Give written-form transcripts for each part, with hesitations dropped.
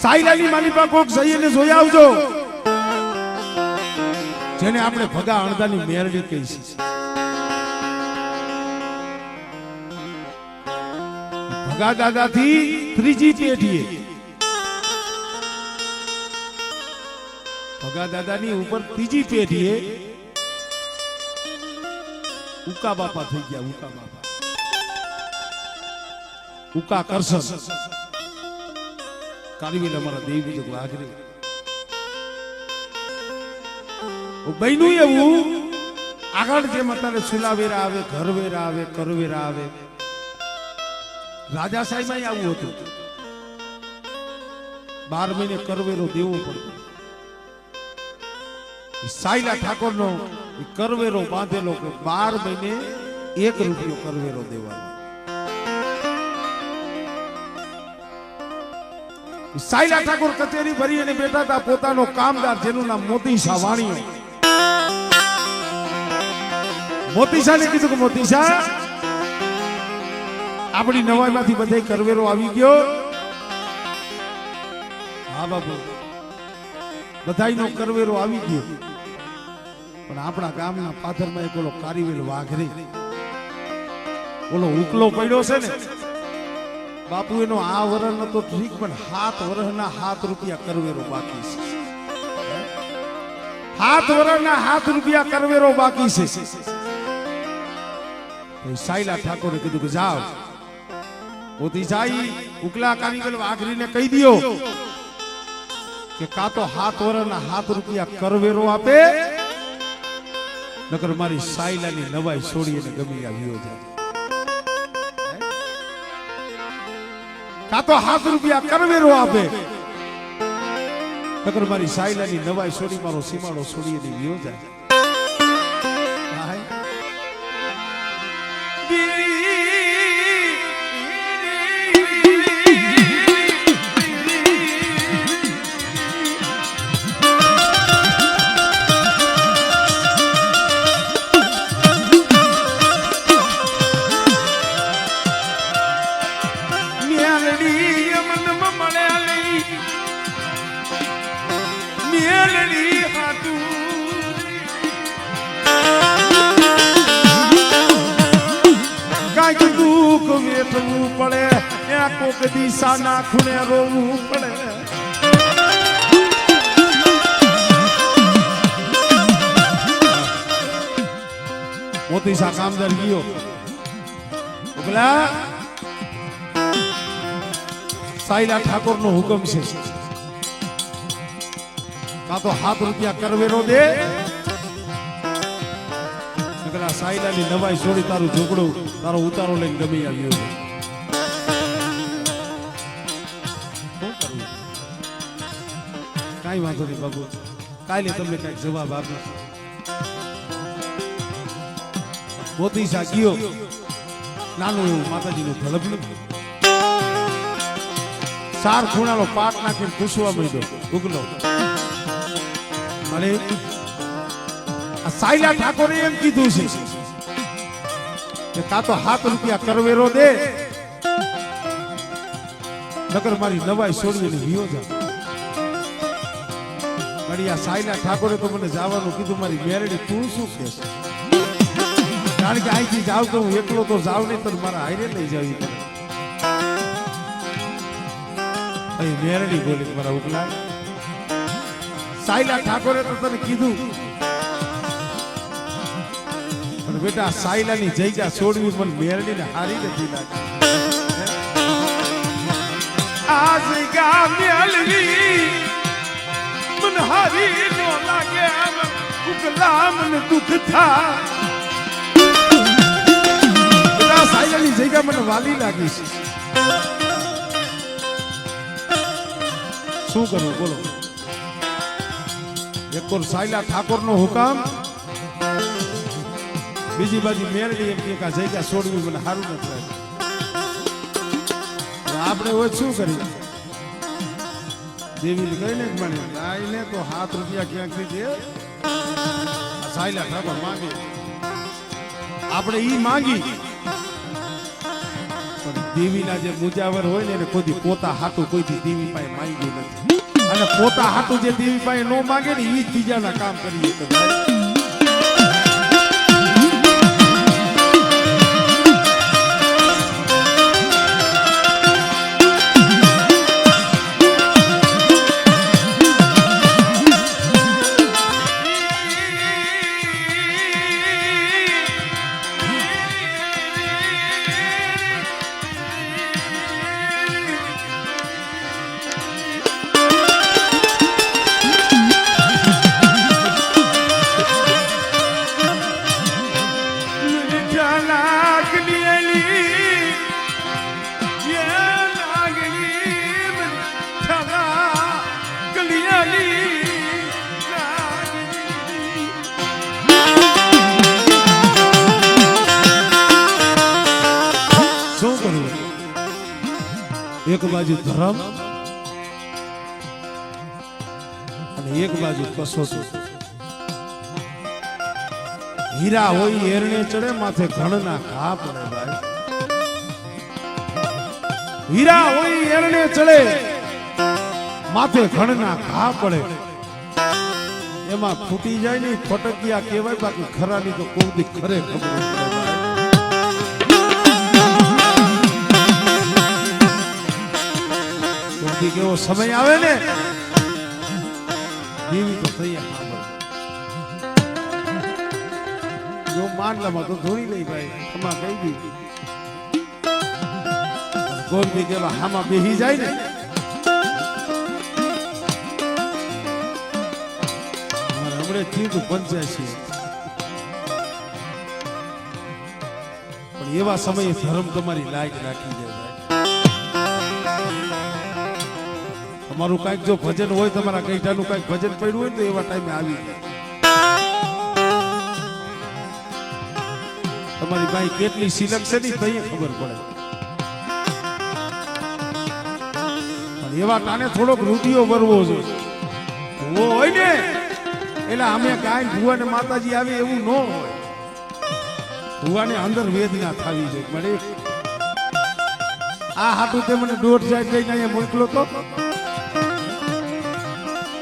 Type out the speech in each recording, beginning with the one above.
સાઈલાની માની પા કોક જઈને જોઈ આવજો, જેને આપણે ભગા અણદાની મેરડી કહી છે. ભગા દાદાથી ત્રીજી પેઢીએ, ભગા દાદાની ઉપર ત્રીજી પેઢીએ ઉકા બાપા થઈ ગયા. ઉકા બાપા, ઉકા કરશન કારવીલ અમારા દેવી જો આખરે બન્યું એવું. આગળ જેમ અત્યારે સુલાવેરા આવે, ઘરવેરા આવે, કરવેરા આવે, રાજા સાહેબમાં આવું હતું. 12 મહિને કરવેરો દેવો પડતો. સાયલા ઠાકોરનો કરવેરો બાંધેલો કે 12 મહિને 1 રૂપિયો કરવેરો દેવાનો. સાયલા ઠાકોર કચેરી ભરી અને બેઠા હતા. પોતાનો કામદાર જેનું નામ મોતીશા વાણીઓ, મોતીશાને કીધું કે મોતીશા, આપણી નવાઈમાંથી બધાય કરવેરો આવી ગયો. હા બાપુ, બધાયનો કરવેરો આવી ગયો, પણ આપણા ગામના પાથરમાં એક ઓલો કારીવેલ વાઘરે ઓલો ઉકલો પડ્યો છે ને બાપુ, એનો આ વરણનો તો ઠીક, પણ 7 વર્ષના 7 રૂપિયા કરવેરો બાકી છે. 7 વર્ષના 7 રૂપિયા કરવેરો બાકી છે. સાયલા ઠાકોરે કીધું કે જાઓ, પોતી જાય ઉકલા કારીગર વાઘરીને કહી દિયો કે કા તો 7 વર્ષના 7 રૂપિયા કરવેરો આપે, નકર મારી સાયલાની નવાઈ છોડી અને ગમી આવ્યો જાય. કા તો 7 રૂપિયા કરવેરો આપે, નકર મારી સાયલાની નવાઈ છોડી મારો સીમાડો છોડી અને વ્યો જાય. વેઠવું પડે, ત્યાં કોક દિશા ના ખૂણે રોવું પડે. મોતીશા કામદાર ગયો, ઓગલા સાયલા ઠાકોર નો હુકમ છે, કા તો 7 રૂપિયા કરવેરો દે, નકર સાયલાની નવાઈ છોડી તારું ઝૂંપડું, તારો ઉતારો લઈને ગમી આવ્યો છે. કાંઈ વાંધો નહીં બાબુ, કાલે તમને કઈક જવાબ આપીશ. મોતીશા ગયો, નાનું એવું માતાજીનું ધળપલું, 4 ખૂણાનો પાટ નાખીને પૂછવા માંડ્યો ઉગલો. અને આ સાયલા ઠાકોરે એમ કીધું છે કે કા તો 7 રૂપિયા કરવેરો દે, નકર મારી નવાઈ છોડીને વિયો જા. આ સાયલા ઠાકોરે તો મને જવાનું કીધું. મારી મેરડી તું શું કહેશ? કારણ કે અહીંથી જાવ તો હું એકલો તો જાવ નહીં, તો મારા હારે લઈ જવી પડે. અહીં મેરડી બોલી મારા ઉકલા, સાયલા ઠાકોરે તો તને કીધું, પણ બેટા સાયલાની જગ્યા છોડવી મને મેરડીને હારી નથી લાગી. આ જગ્યા મેલવી મને હારી નો લાગે, ઉકલા મને દુઃખ થાય. સાયલાની જગ્યા મને વાલી લાગી છે. શું કરું બોલો? એક તો સાયલા ઠાકોર નો હુકમ, બીજી બાજુ મેરડી એમ કે આ જગ્યા છોડવી મને સારું નથી લાગ્યું. આપણે હોય શું કરી? દેવી કહીને જ મને આઈને તો 7 રૂપિયા ક્યાંકથી દે. સાયલા ઠાકોર માંગે, આપણે ઈ માંગી દેવીના જે મુજાવર હોય ને એને કોઈ પોતા હાટું કોઈથી દેવી પાસે માંગ્યું નથી અને પોતા હાટું જે દેવી પાસે નો માંગે ને એ જ બીજાના કામ કરી શકે ભાઈ એક બાજુ ધર્મ અને એક બાજુ કસોટી હીરા હોય એરણે ચડે માથે ઘણના ઘા પડે ભાઈ હીરા હોય એરણે ચડે માથે ઘણના ઘા પડે એમાં ફૂટી જાય ને ફટકિયા કહેવાય બાકી ખરાની તો કોઈ દી ખરે ખબર કેવો સમય આવે ને દેવી તો તૈયાર જો માંડલામાં તો ધોરી લઈ ભાઈ તમા કહી દીધી ગોરદી કેવા હામાં બેહી જાય ને હમણે થયું 85 પણ એવા સમયે ધર્મ તમારી લાયક રાખી જાય તમારું કઈક જો ભજન હોય તમારા કઈટાનું કઈક ભજન પડ્યું હોય તો એવા ટાઈમે આવી જાય તમારી ભાઈ કેટલી સિલક છે ને તઈએ ખબર પડે પણ એવા ટાણે થોડોક રૂપિયો ભરવો જોઈએ હોય ને એટલે અમે ગાય ભુવાને માતાજી આવે એવું ન હોય ભુવાને અંદર વેદના થવી જોઈએ મળે આ હાટું તે મને દોઢ જાય લઈને અહીંયા મોકલો તો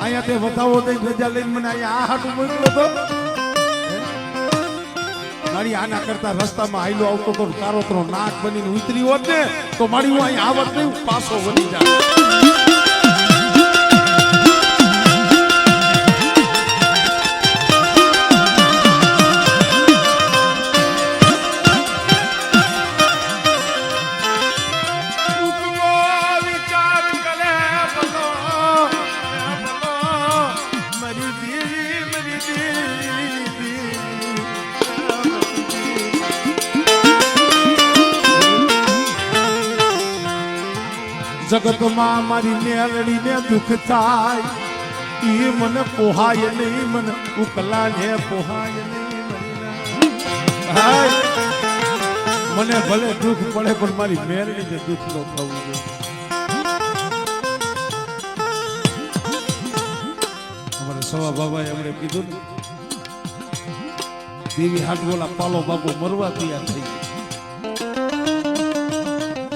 અહીંયા તે વધાવો દઈ રજા લઈને મને અહીંયા આ હાટું મોકલો તો મારી આના કરતા રસ્તામાં આયલો આવતો તો તારો તરો નાક બનીને ઉતરી હોત ને તો મારી હું અહીંયા આવત નહીં પાછો વળી જાય જગતમાં મારી મેલડીને દુઃખ થાય એ મને પોહાય નહીં મને ઉકલા ને પોહાય નહીં મને ભલે દુઃખ પડે પણ મારી મેલડીને દુઃખ ન થવું જોઈએ અમારે સવા બાબાએ અમને કીધું ને દેવી હાટવોલા પાલો બાબો મરવા તૈયાર થઈ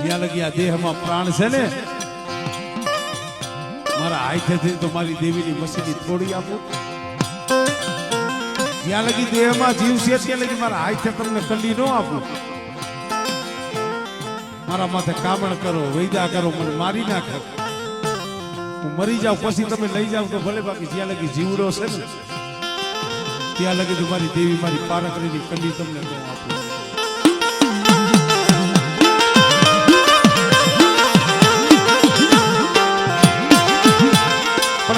જ્યાં લગી આ દેહમાં પ્રાણ છે ને મારા હાથેથી તો મારી દેવીની મસીની થોડી આપો જ્યાં લગી દેહમાં જીવ છે ત્યાં લગી મારા હાથે તમને કંડી ન આપું મારા માથે કામણ કરો વૈદા કરો મને મારી નાખો હું મરી જાઉં પછી તમે લઈ જાવ તો ભલે બાકી જ્યાં લગી જીવડો છે ને ત્યાં લગી તો મારી દેવી મારી પારકરીની કંડી તમને ન આપું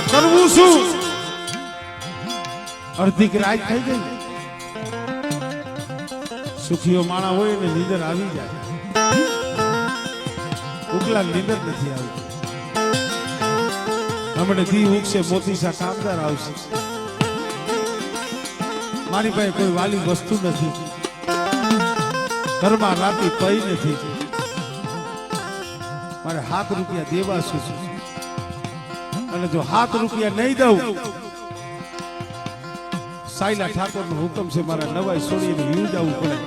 કરવું શું અડધી રાત થઈ ગઈ સુખીઓ માણા હોય ને નીંદર આવી જાય ઉકલા નીંદર નથી આવી હમણાં દી ઉગશે મોતીસા કામદાર આવશે મારી પાસે કોઈ વાલી વસ્તુ નથી ઘરમાં રાતી પઈ નથી મારે 7 રૂપિયા દેવા શું અને જો 7 રૂપિયા નહીં દઉં સાયલા ઠાકોર નો હુકમ છે મારા નવાઈ છોડીને હિલ જવું પડે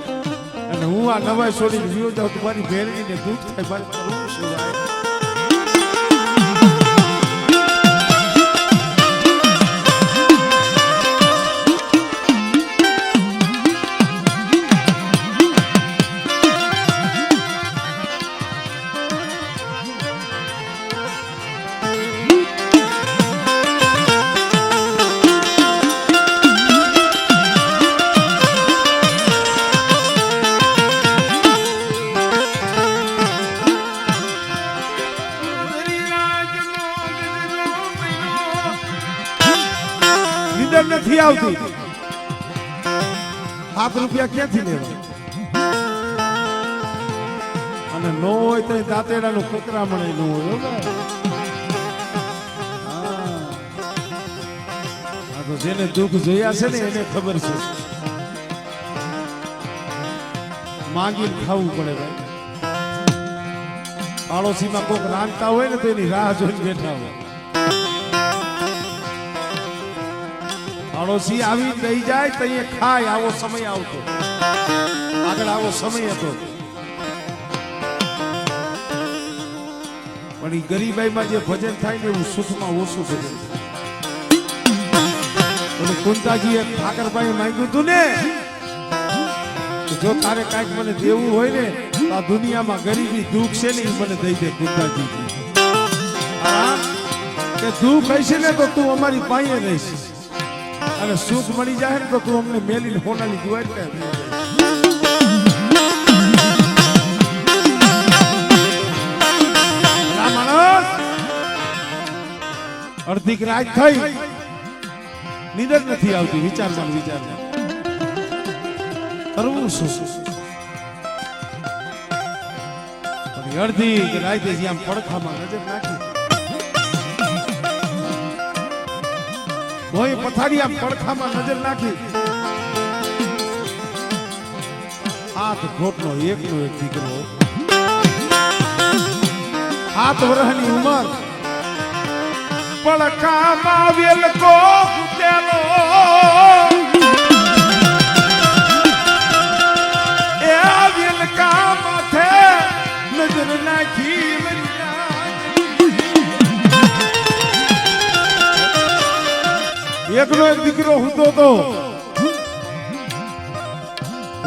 અને હું આ નવાઈ છોડીને વિયો જાઉં તો મારી ભેરડીને દુઃખ થાય મારે કરવું શું ભાઈ નથી આવતી 7 રૂપિયા ક્યાંથી લેવા અને નો હોય તો દાંતેડાનું કતરા મળે ન હોય હા તો જેને દુઃખ જોયા છે ને એને ખબર છે માંગીને ખાવું પડે ભાઈ પાડોશીમાં કોઈક રાંધતા હોય ને તો એની રાહ જોઈને બેઠા હોય પાડોશી આવી દઈ જાય તો એ ખાય આવો સમય આવતો આગળ આવો સમય હતો પણ એ ગરીબાઈમાં જે ભજન થાય ને એવું સુખમાં ઓછું ભજન કુંતાજીએ ઠાકરભાઈ માંગ્યું હતું ને જો તારે કાંઈક મને દેવું હોય ને તો આ દુનિયામાં ગરીબી દુઃખ છે ને એ મને દઈ દે કુંતાજી કે દુઃખ હશે ને તો તું અમારી પાસે રહીશ અને સુખ મળી જાય ને તો તું અમને મેલીને હોનાની દુઆઈ કહે અડધી રાત થઈ નીંદર નથી આવતી વિચારમાં કરવું શું અડધી રાતે જ્યાં પડખામાં નજર નાખી કોઈ પથારી આમ પડખામાં નજર નાખી હાથ ઘોટનો એકનો એક દીકરો 7 વર્ષની ઉંમર પડખામાં વેલકો ફૂટેલો એ વેલકા માથે નજર નાખી એકનો એક દીકરો હતો તો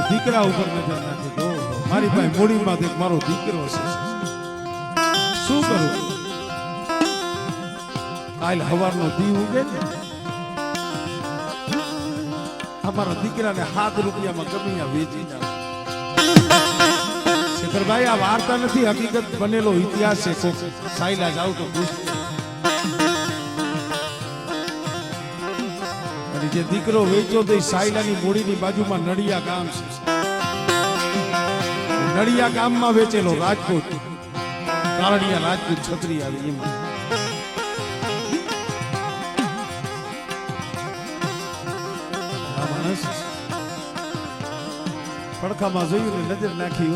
દીકરા ઉપર નજર નાખી દો મારી પાસે મૂડીમાં એક મારો દીકરો છે શું કરું કાલ હવારનો દી ઉગે ને અમારા દીકરાને 7 રૂપિયામાં ગમીયા વેચી જાવ શેખરભાઈ આ વાર્તા નથી હકીકત બનેલો ઇતિહાસ છે સાયલા જાવ તો જે દીકરો વેચ્યો તો સાયલાની મૂડીની બાજુમાં નડિયા ગામ છે નડિયા ગામમાં વેચેલો રાજપૂત કારણિયા રાજપૂત છત્રી આવી એમ માણસ પડખામાં જોયું ને નજર નાખી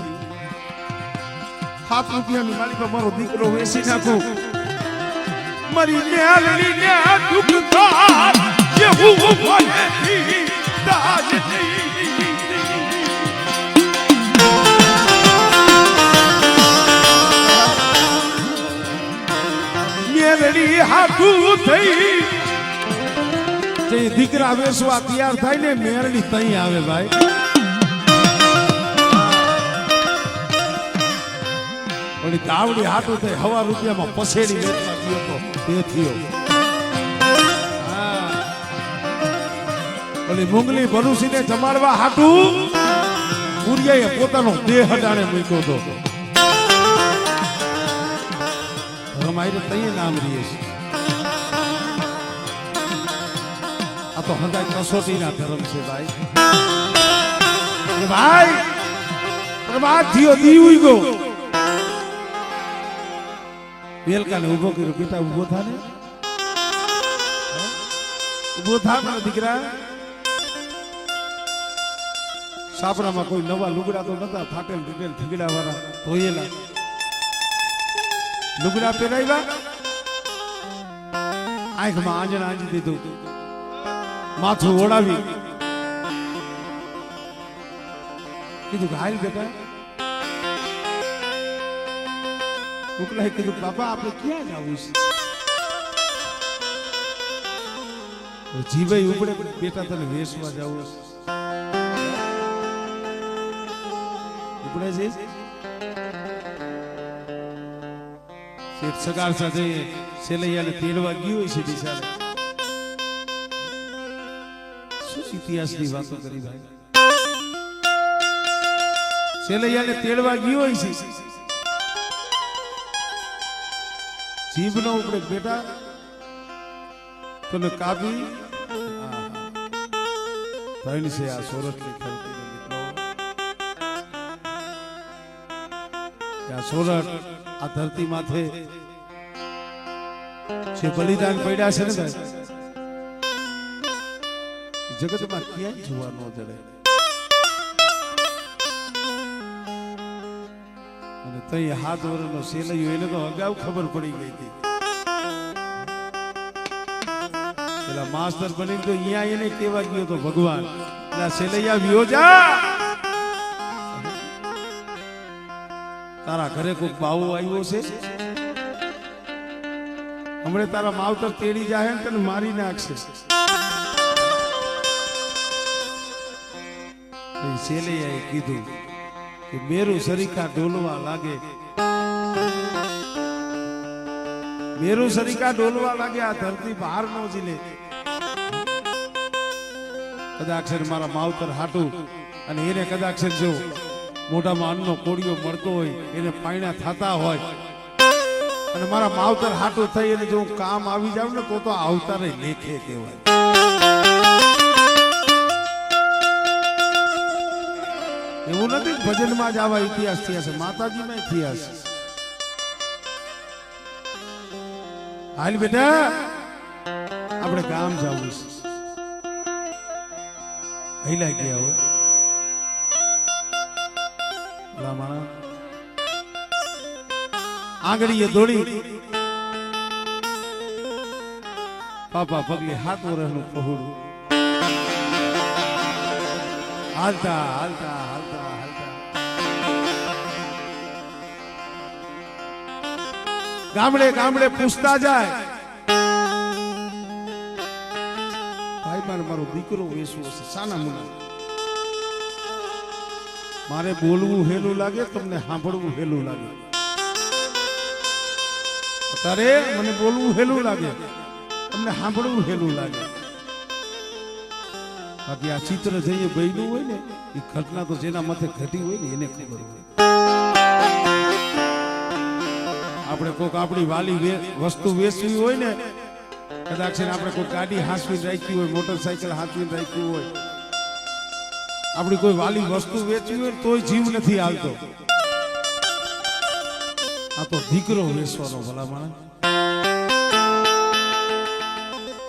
7 રૂપિયાની મારી પર મારો દીકરો વેચી નાખો મારી ન્યાલની ન્યા દુઃખ થાય મેલડી હાથું થઈ જે દીકરા વેસવા તૈયાર થાય ને મેલડી તઈ આવે ભાઈ ઓલી તાવડી હાથું થઈ 1.5 રૂપિયામાં પસેડી વેચવા ગયો તો તે થયો ઓલી મુંગલી ભરુસીને જમાડવા હાટું કુરિયાએ પોતાનો દેહ હડાણે મૂક્યો હતો રમાઈને તઈએ નામ રહીએ છે આ તો હંધાઈ કસોટીના ધર્મ છે ભાઈ ભાઈ પ્રભાત થયો દી ઉઈ ગયો વેલકાને ઉભો કર્યો બેટા ઉભો થા ને ઉભો થા મારા દીકરા સાપરામાં કોઈ નવા લુગડા તો નતા ફાટેલ તૂટેલ ઠીકડા વાળા ધોયેલા લુગડા પહેરાવ્યા આંખમાં આંજણ આંજી દીધું માથું ઓળાવી કીધું કે હાલ બેટા ઉકલાએ કીધું બાપા આપણે ક્યાં જવું છે જીભાઈ ઉપડે બેટા તને વેશમાં જવું ઉપડે છે શેઠ સગાર સાથે સેલૈયાને તેડવા ગયો છે બિચારે શું ઇતિહાસની વાતો કરી ભાઈ સેલૈયાને તેડવા ગયો છે જીભનો ઉપડે બેટા તને કાપી ધન છે આ સોરઠની ખલતીનો મિત્રો આ સોરઠ આ ધરતી માથે જે બલિદાન પડ્યા છે ને ભાઈ જગતમાં ક્યાંય જોવા ન જડે અને તઈ 7 વર્ષનો સેલૈયો એને તો અગાઉ ખબર પડી ગઈ હતી પેલા માસ્ટર બની તો અહીંયા એને કેવા ગયો તો ભગવાન પેલા સેલૈયા વિયો જા તારા ઘરે કોઈ બાવો આવ્યો છે હમણે તારા માવતર તેડી જાય ને તને મારી નાખશે સેલૈયાએ કીધું કે મેરું સરીકા ડોલવા લાગે મેરું સરીકા ડોલવા લાગે આ ધરતી બહાર નો જીલે કદાચ મારા માવતર હાટું અને એને કદાચ જો મોઢામાં અન્નનો કોળિયો મળતો હોય એને પાયણા થતા હોય અને મારા માવતર હાટું થઈ અને જો કામ આવી જાવ ને તો આવતારે લેખે કહેવાય એવું નથી ભજનમાં જ આવા ઇતિહાસ થયા છે માતાજીમાં ઇતિહાસ હાલ બેટા આપણે ગામ જવું છે હૈલા ગયા હો માણા આંગળીએ દોડી પાપા પગલે 7 વર્ષનું પહોળું હાલતા હાલતા હાલતા હાલતા ગામડે ગામડે પૂછતા જાય ભાઈ મારો દીકરો વેસવો છે સાના મુના મારે બોલવું હેલું લાગે તમને સાંભળવું હેલું લાગે તારે મને બોલવું હેલું લાગે તમને સાંભળવું હેલું લાગે બાકી આ ચિત્ર જઈએ બન્યું હોય ને એ ઘટના તો જેના માથે ઘટી હોય ને એને ખબર હોય આપણે કોઈક આપણી વાલી વસ્તુ વેચવી હોય ને કદાચ આપણે કોઈ ગાડી હાંસવી રાખી હોય મોટરસાયકલ હાંસવી રાખી હોય આપણી કોઈ વાલી વસ્તુ વેચવી હોય તોય જીવ નથી આવતો આ તો દીકરો વેચવાનો ભલામણ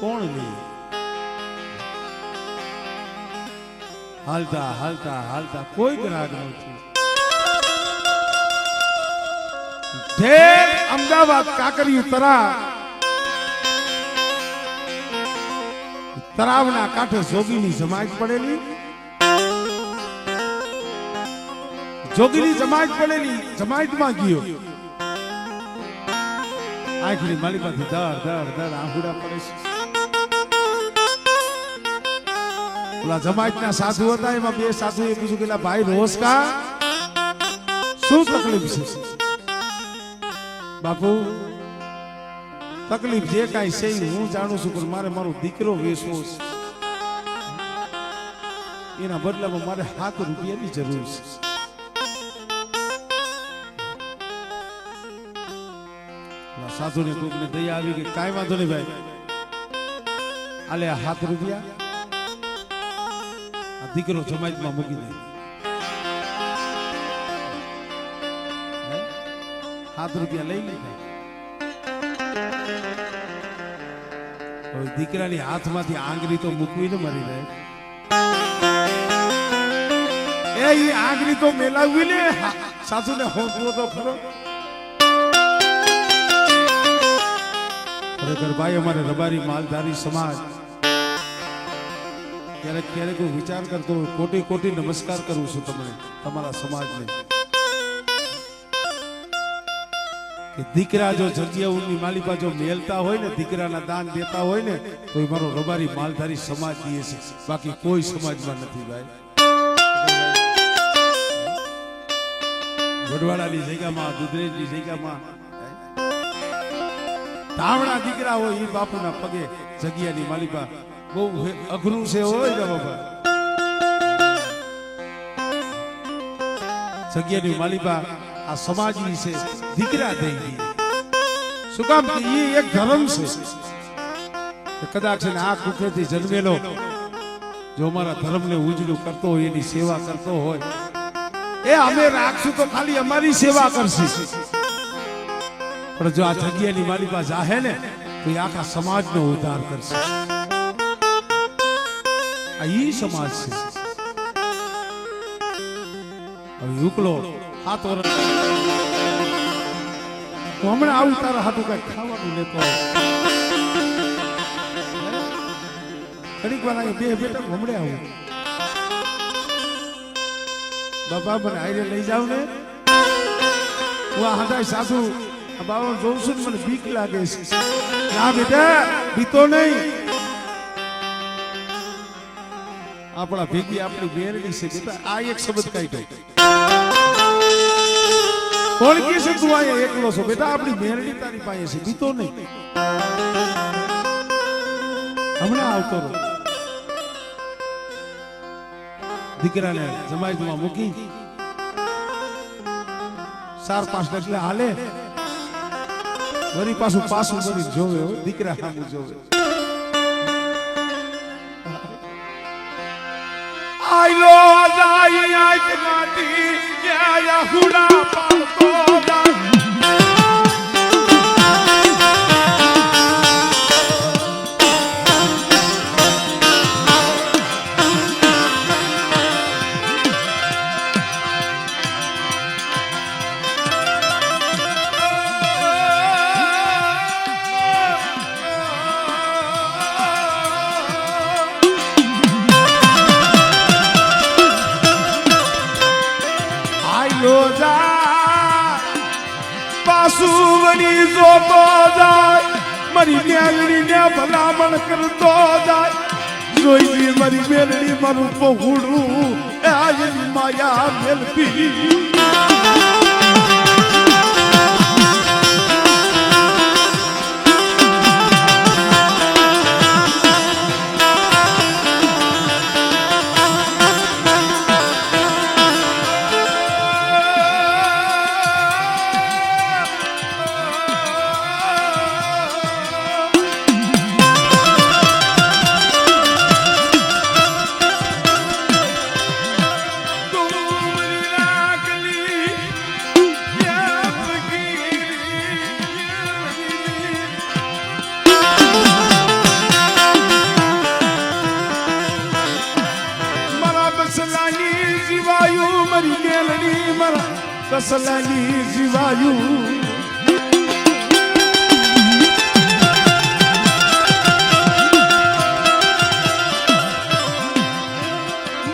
કોણ લે હાલતા હાલતા હાલતા કોઈ ગ્રાહક નથી ઠેર અમદાવાદ કાકરિયું તરાવના કાંઠે જોગીની જમાત પડેલી જમાતમાં ગયો આખરી માલિકમાંથી દળ દળ દળ આંગુડા પડે છે ઓલા જમાતના સાધુ હતા એમાં 2 સાધુએ પૂછ્યું કે ભાઈ રોસકા શું તકલીફ છે બાપુ તકલીફ જે કાંઈ છે હું જાણું છું પણ મારે મારો દીકરો વેચવો છે એના બદલામાં મારે 7 રૂપિયાની જરૂર છે સાધુને કોકને દયા આવી કે કાંઈ વાંધો નહીં ભાઈ આલે 7 રૂપિયા આ દીકરો જમાતમાં મૂકી દે 7 રૂપિયા લઈ લે દીકરાની હાથમાંથી આંગળી તો મૂકવી ને મરી રહે એ આંગળી તો મેલાવવી ને સાસુને હોંકવો તો ખરો ખરેખર ભાઈ અમારે રબારી માલધારી સમાજ ક્યારેક ક્યારેક હું વિચાર કરતો હોય, કોટી કોટી નમસ્કાર કરું છું તમને, તમારા સમાજને, કે દીકરા જો જગ્યાઓની માલિપા જો મેલતા હોય ને, દીકરાના દાન દેતા હોય ને, તો એ મારો રબારી માલધારી સમાજ દે છે, બાકી કોઈ સમાજમાં નથી ભાઈ. વડવાડાની જગ્યામાં, દુધરેજની જગ્યામાં ધાવણા દીકરા હોય એ બાપુના પગે જગ્યાની માલિપા બહુ અઘરું છે હોય ને બાપા. જગ્યાની માલિપા આ સમાજની છે, દીકરા થઈ ગઈ. શું કામ કે એ એક ધર્મ છે. કદાચ છે ને આ કુખેથી જન્મેલો જો અમારા ધર્મને ઉજળું કરતો હોય, એની સેવા કરતો હોય, એ અમે રાખશું તો ખાલી અમારી સેવા કરશે, પણ જો આ જગ્યાની માલિપા જાહે ને તો એ આખા સમાજનો ઉદ્ધાર કરશે. આ ઈ સમાજ છે. હવે ઉકલો હાથ ઓર હું હમણાં આવું તારા હાથું કઈ ખાવાનું લેતો ઘડીક વાર બે બેટા હમણે આવું બાબા મને આઈને લઈ જાવ ને. હું આ હદાય સાસુ બાબા જોઉં છું ને મને બીક લાગે છે. ના બેટા બીતો નહીં, આપણા ભેગી આપણી બેરડી છે બેટા. આ એક શબ્દ કાઢ્યો, કોણ કે છે તું અહીંયા એકલો છો બેટા, આપણી બેરડી તારી પાસે છે, બીતો નહીં. હમણાં આવતો રહો. દીકરાને જમાઈમાં મૂકી 4-5 ડગલા હાલે, વળી પાછું વળી જોવે, દીકરા સામું જોવે. આયલો જાય આંખ માટી યા હુડા પાડતો જાય. પાસુવની જોતો જાય, મારી મેલડીને ભલામણ કરતો જાય, જોઈ મારી મેલડી મારું પહોળું આજની માયા મેલપી. કસલાની જીવાયું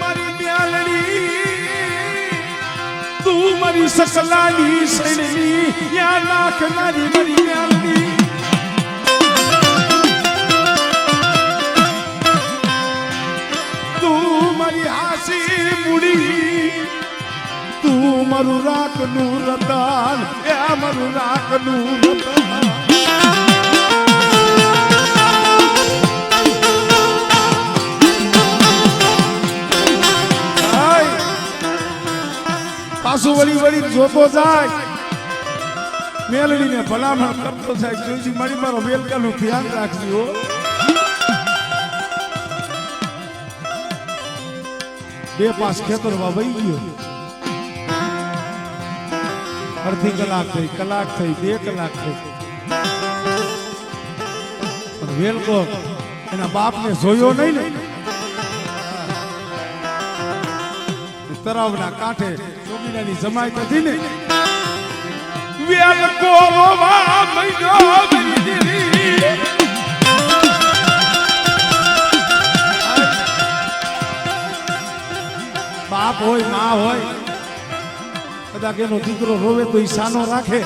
મારી મ્યાલડી, તું મારી સસલાની સૈની યા નાખનારી મારી મ્યાલડી. તું મારી હાસી મૂડી, તું મારું રાખનું રતન, એ મારું રાખનું રતન. પાછું વળી જોતો જાય, મેલડીને ભલામણ કરતો જાય, જોઈજી મારી મારો વેલકાનું ધ્યાન રાખજો. બે પાસ ખેતરમાં વહી ગયો, અડધી કલાક થઈ, કલાક થઈ, 2 કલાક થઈ, પણ વેલકો એના બાપને જોયો નહીં ને. તળાવના કાંઠે ચોગીડાની જમાઈ હતી ને, વેલકો રોવા મૈયો હોય માં હોય કદાચ એનો દીકરો રોવે તો ઈ સાનો રાખે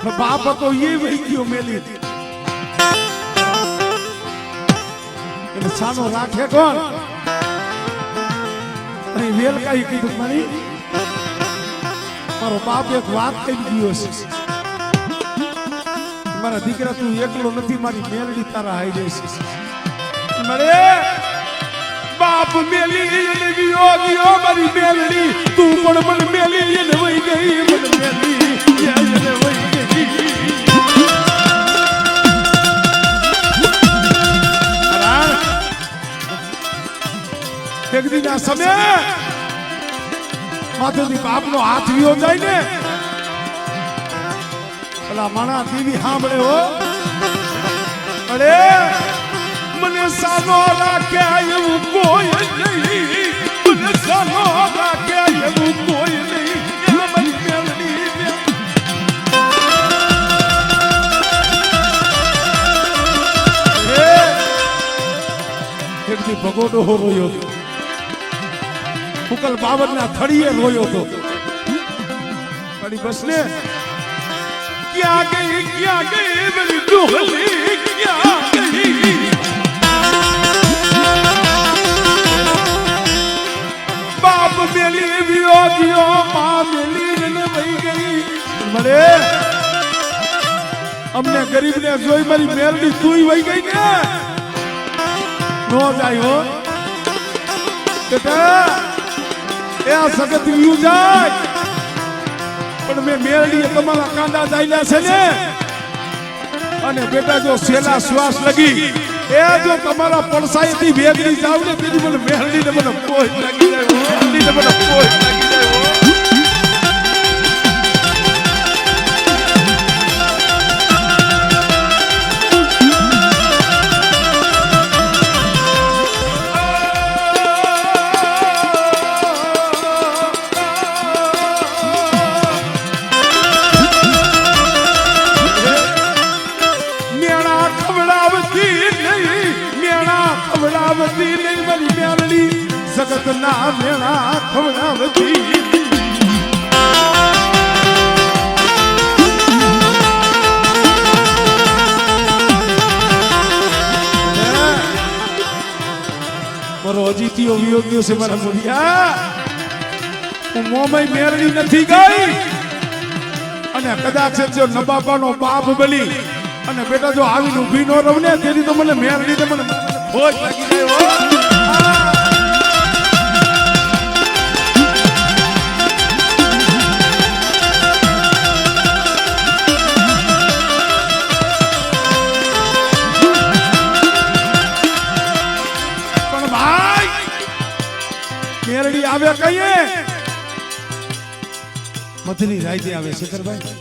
પણ બાપ હતો એ વહી ગયો મેલી એટલે સાનો રાખે કોણ અને વેલ કઈ કીધું મારી મારો બાપ એક વાત કહી ગયો છે મારા દીકરા તું એકલો નથી મારી મેલડી તારા હાઈ જઈશ મરે બાપ મેલી અને વિયો વિયો મારી મેલડી તું પણ મને મેલી અને વઈ ગઈ મને મેલી અને વઈ ગઈ એક દી ના સમય માથેથી બાપનો હાથ વિયો જાય ને પેલા માણા ટીવી સાંભળે હો અરે મને સાનો રાખે એવું કોઈ નહીં મને સાનો રાખે એવું કોઈ નહીં મારી મેલડી એક દી ભગોડો રોયો હતો ફુકલ બાવરના થળીએ રોયો હતો બસ ને ક્યાં ગઈ मेरी डोली ક્યાં ગઈ બાપ મેલી વિયો ગયો માં મેલી ને વઈ ગઈ મરે અમને ગરીબને જોઈ મારી મેલડી તુંય વઈ ગઈ ને નો જાય હો બેટા એ આ સગત વ્યુ જાય પણ મેં મેલડીએ તમારા કાંડા દાયલા છે ને અને બેટા જો સેલા શ્વાસ લગી એ જો તમારા પડસાઈથી વેગડી જાવ ને તેની મને મેલડીને મને કોઈ લાગી જાય મેલડીને મને કોઈ લાગી જાય જગત ના મેળા ખવડાવતી મારો અજીતીઓ વિયોગ્યો છે મારા બોલિયા હું મોમય મેળવી નથી ગઈ અને કદાચ જો નબાપાનો બાપ બની અને બેટા જો આવીને ઊભી ન રહું ને તેથી તો મને મેળવી દે મને ભોજ લાગી ગયો મેરડી આવે કહીએ મધની રાઈતે આવે શેખરભાઈ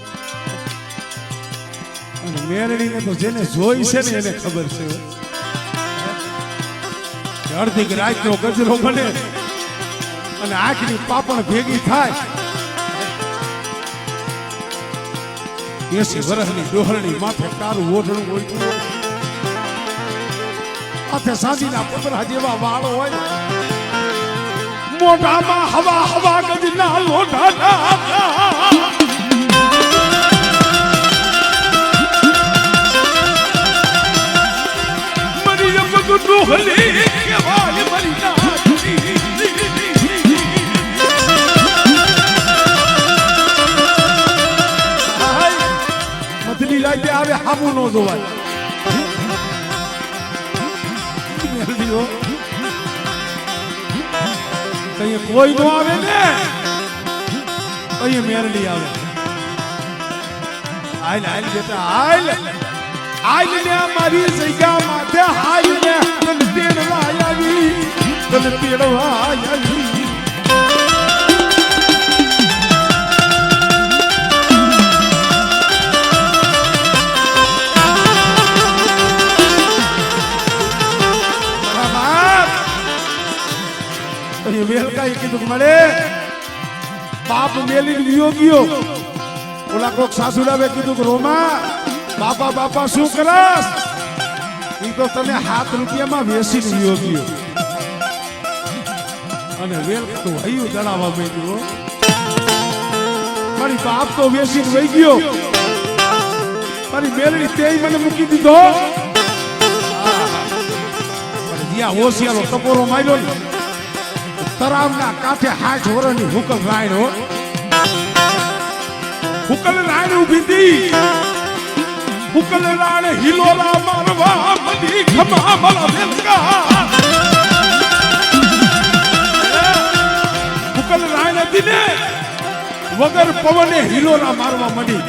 અને મેરડી ને તો જેને જોઈ છે ને એને ખબર છે અડધી રાત નો ગજરો બને અને આંખની પાપણ ભેગી થાય 80 વર્ષની ડોહરણી માથે કારું ઓઢણું હોય માથે સાંજીના પતરા જેવા વાળ હોય મોઢામાં હવા હવા ગજના લોઢા મરી જબ ડોહલી કેવાય મરી નાખી મધલી રાતે આવે હામુ નો જોવાય મેલડીઓ અહીંયા કોઈ નો આવે ને અહીંયા મેરડી આવે હાલ હાલ બેટા હાલ હાલ ને મારી જગ્યા માથે હાલ ને તને તેડવા આવી તને તેડવા આવી વેલકાઈ કીધું મળે બાપ મેલી ગયો ગયો ઓલા કોક સાસુડાવે કીધું કે રોમા બાપા બાપા શું કરસ ઈ તો તને 7 રૂપિયામાં વેચી ગયો ગયો અને વેલ તો હૈયું જણાવવા માંડ્યું મારી બાપ તો વેસીને વહી ગયો મારી મેલડી તે મને મૂકી દીધો જ્યાં હોશિયારો ટકોરો માર્યો ને તરાવના કાંઠે 60 વર્ષની હુકલ રાયણ હો હુકલ રાયણ ઊભી હતી હુકલ રાયણ હિલોરા મારવા મડી ખમા મારા વેલકા હુકલ રાયણ હતી ને વગર પવને હિલોરા મારવા મડી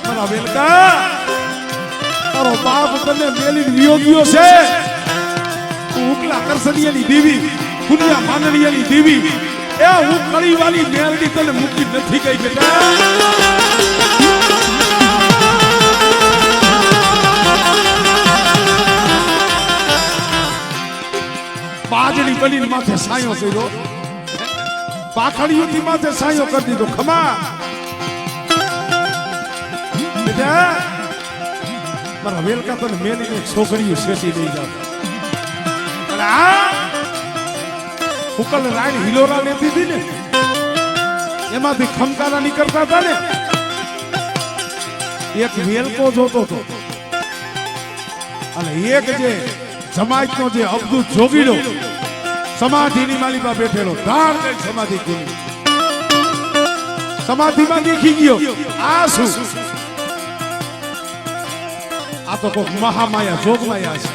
મારા વેલકા તારો બાપ તને મેલી વિયોગ્યો છે ઉકલા કરસડિયાની દેવી પુનિયા માનડિયાની દેવી એ હું કળીવાળી મેરડી તને મૂકી નથી ગઈ બેટા બાજડી બનીને માથે સાયો કર્યો પાખડીઓથી માથે સાયો કરી દીધો ખમા બેટા મારા વેલકા તને મેલીને છોકરીઓ શેટી દઈ જાવ હુકલ રાયણ હિલોરા લેતી હતી ને એમાંથી ખમકારા નીકળતા હતા ને એક વેલકો જોતો હતો અને એક જે જમાઈતનો જે અબદુત જોગીડો સમાધિની માલિકા બેઠેલો ધાર કઈ સમાધિ ખોલી સમાધિમાં દેખી ગયો આ શું આ તો કોક મહામાયા જોગમાયા છે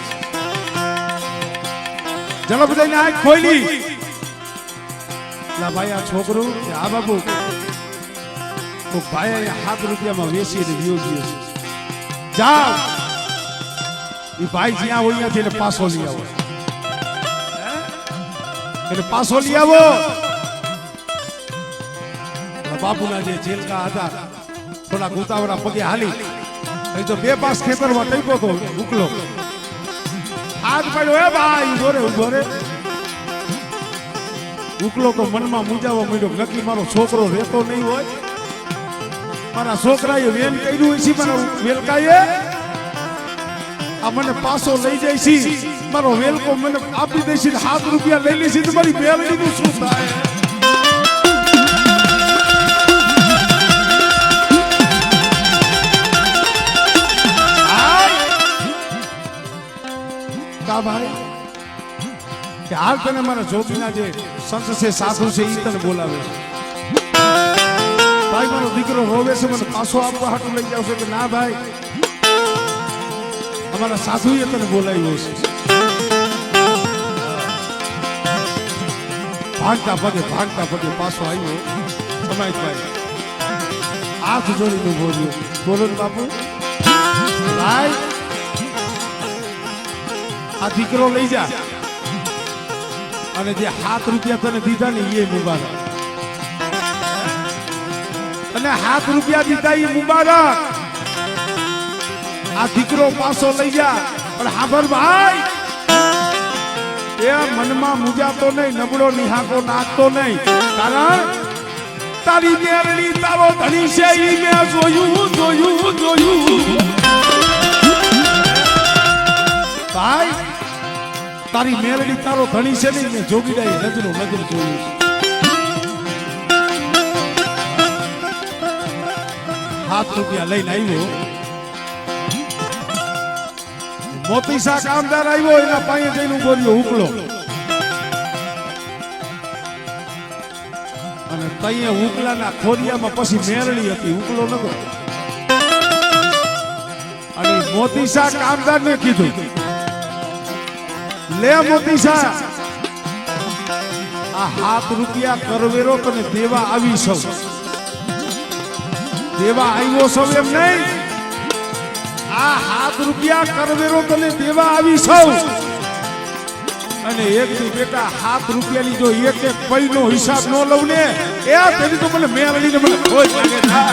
ચલો બધાને આંખ ખોલી લા ભાઈ આ છોકરું આ બાબુ તો ભાઈ ₹7 વેચીને વિયો ગયો છે જાઓ એ ભાઈ જ્યાં હોય ત્યાંથી એને પાછો લઈ આવો એને પાછો લઈ આવો બાપુના જે જેલકા હતા થોડા ગોતાવડા પગે હાલી એ તો 2-5 ખેતરમાં ટેકો તો ઉકલો હાથ પડ્યો હે ભાઈ ઉભો રે ઉકલો તો મનમાં મૂંઝાવા માંડ્યો નક્કી મારો છોકરો રહેતો નહીં હોય મારા છોકરાએ વેન કર્યું છે મારા વેલકાએ આ મને પાછો લઈ જાય છે મારો વેલકો મને આપી દેશે ₹7 લઈ લેશે તો મારી મેલડીનું શું થાય કા ભાઈ કે હાલ તને મારા જોગીના જે સંત છે સાધુ છે ઈ તને બોલાવે ભાઈ મારો દીકરો રોવે છે મને પાછો આપવા હાટું લઈ જાવ છે કે ના ભાઈ અમારા સાધુએ તને બોલાવ્યો છે ભાગતા પગે પાછો આવ્યો સમાજભાઈ હાથ જોડીને બોલ્યો બોલો ને બાપુ ભાઈ આ દીકરો લઈ જા અને જે ₹7 તને દીધા ને એ મુબારક અને ₹7 દીધા એ મુબારક આ દીકરો પાછો લઈ જા પણ હાભર ભાઈ એ મનમાં મુજાતો નહીં નબળો નિહાકો નાખતો નહીં કારણ તારી મેરડી તારો ધણી છે ઈ મેં જોયું ભાઈ તારી મેરડી તારો ધણી છે નહીં મેં જોગીડાઈ નજર જોયું ₹7 લઈને આવ્યો મોતીસા કામદાર આવ્યો એના પાસે જઈને ઉભો રહ્યો ઉકલો અને તઈએ ઉકલાના ખોરિયામાં પછી મેરડી હતી ઉકલો નતો અને મોતીસા કામદારને કીધું લે મોતીસા આ ₹7 કરવેરો તને દેવા આવી સૌ દેવા આવ્યો સૌ એમ નહીં આ ₹7 કરવેરો તને દેવા આવી સૌ અને એક દી બેટા ₹7 ની જો એક પૈનો હિસાબ ન લઉં ને એ તેની તો મને મેરડીને મને ખોજ લાગે ના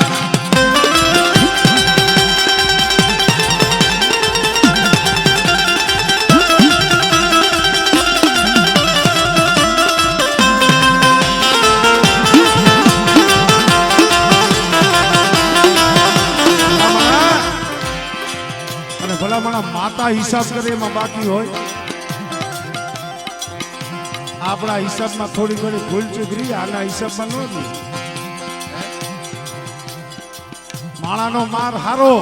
માતા હિસાબ કરે એમાં બાકી હોય આપણા હિસાબમાં થોડી ઘણી ભૂલ ચૂક રહી, આના હિસાબમાં ન રહી. માણાનો માર હારો,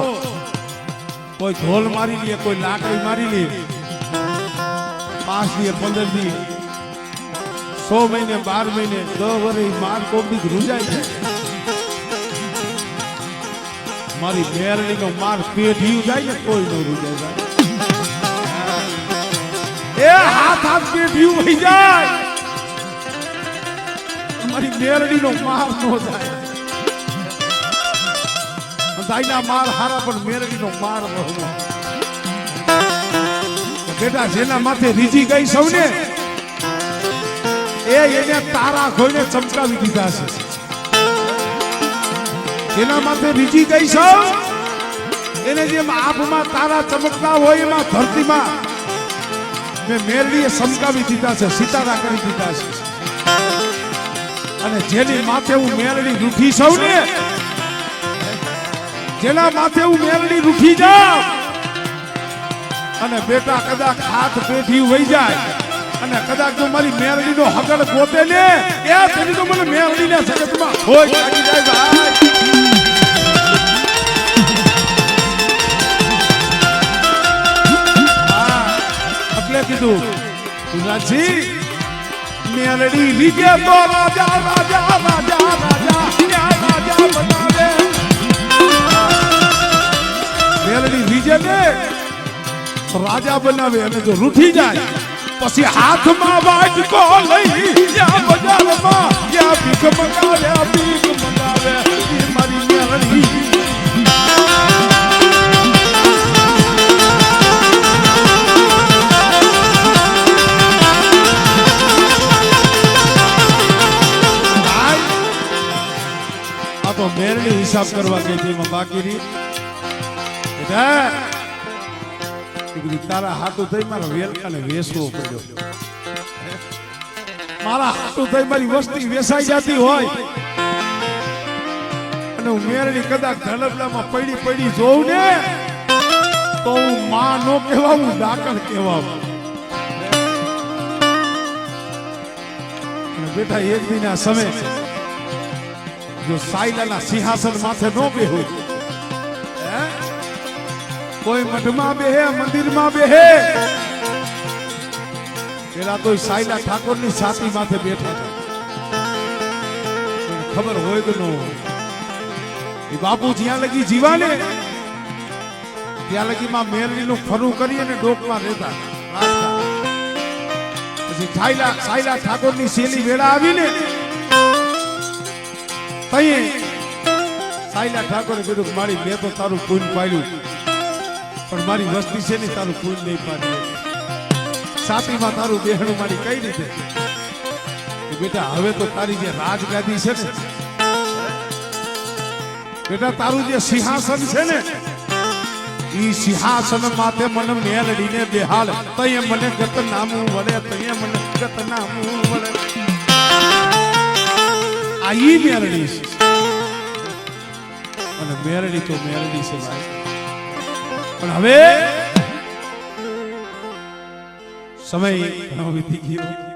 કોઈ ઢોલ મારી લે, કોઈ લાકડી મારી લે, 5 દી 15 દી 100 મહિને 12 મહિને 10 વર્ષ માર કોબી રૂંજાય છે. મારી મેરડીનો માર પેઢી જાય ને કોઈ ન રૂંજાય. એ હાથ પેઢી વહી જાય, મારી મેરડીનો માર ન જાય. દાઈના માર હારા પણ મેરડીનો માર રહો. બેટા જેના માથે રીજી ગઈ સૌને એને તારા ખોઈને ચમકાવી દીધા છે. જેના માથે રીજી ગઈ સૌ એને જેમ આભમાં તારા ચમકતા હોય એમાં ધરતીમાં મેં મેરડીએ ચમકાવી દીધા છે, સિતારા કરી દીધા છે. અને જેની માથે હું મેરડી રૂઠી સૌ ને, જેના માથે હું મેરડી રૂઠી જાઉં અને બેટા કદાચ હાથ પેઢી વહી જાય અને કદાચ જો મારી મેરડીનો હગડ ગોતે ને એ તેની તો મને મેરડીના જગતમાં હોય લાગી જાય ભાઈ. એટલે કીધું ગુજરાતજી મેરડી લીજે તો રાજા રાજા રાજા રાજા રાજા બનાવે. મેરડી લીજે ને રાજા બનાવે અને જો રૂઠી જાય પછી હાથમાં વાટકો લઈ યા બજારમાં યા ભીખ મંગાવે, ભીખ મંગાવે એ મારી મેરડી. આ તો મેરડી હિસાબ કરવા ગઈ હતી, એમાં બાકી રહી. તારા હાથું થઈ મારા વેલકાને વેસવો પડ્યો, મારા હાથું થઈ મારી વસ્તી વેસાઈ જતી હોય અને હું મેરડી કદાચ ધડબડામાં પડી પડી જોઉં ને તો હું માં નો કહેવા, હું ડાકણ કહેવા. બેટા એક દિન આ સમય જો સાયલાના સિંહાસન માથે નો બેહું, કોઈ મઠમાં બેહે મંદિરમાં બેહે, પેલા તો સાયલા ઠાકોરની છાતી માથે બેઠા હતા. ખબર હોય કે ન હોય, એ બાપુ જ્યાં લગી જીવાને ત્યાં લગી માં મેરડીનું ફરું કરી અને ડોકમાં રહેતા. પછી સાયલા ઠાકોરની શેલી વેળા આવીને તઈએ સાયલા ઠાકોરે કીધું મારી મેં તો તારું પૂન પાડ્યું પણ મારી વસ્તી છે ને તારું પૂન નહીં પાડ્યું. છાતીમાં તારું બેહણું મારી કઈ રીતે? બેટા હવે તો તારી જે રાજગાદી છે ને, બેટા તારું જે સિંહાસન છે ને, ઈ સિંહાસન માથે મને મેરડીને બેહાડ. તઈએ મને ગત નામું વળે, તઈએ મને ગત નામું વળે. આ ઈ મેરડી છે અને મેરડી તો મેરડી છે ભાઈ. પણ હવે સમય વીતી ગયો.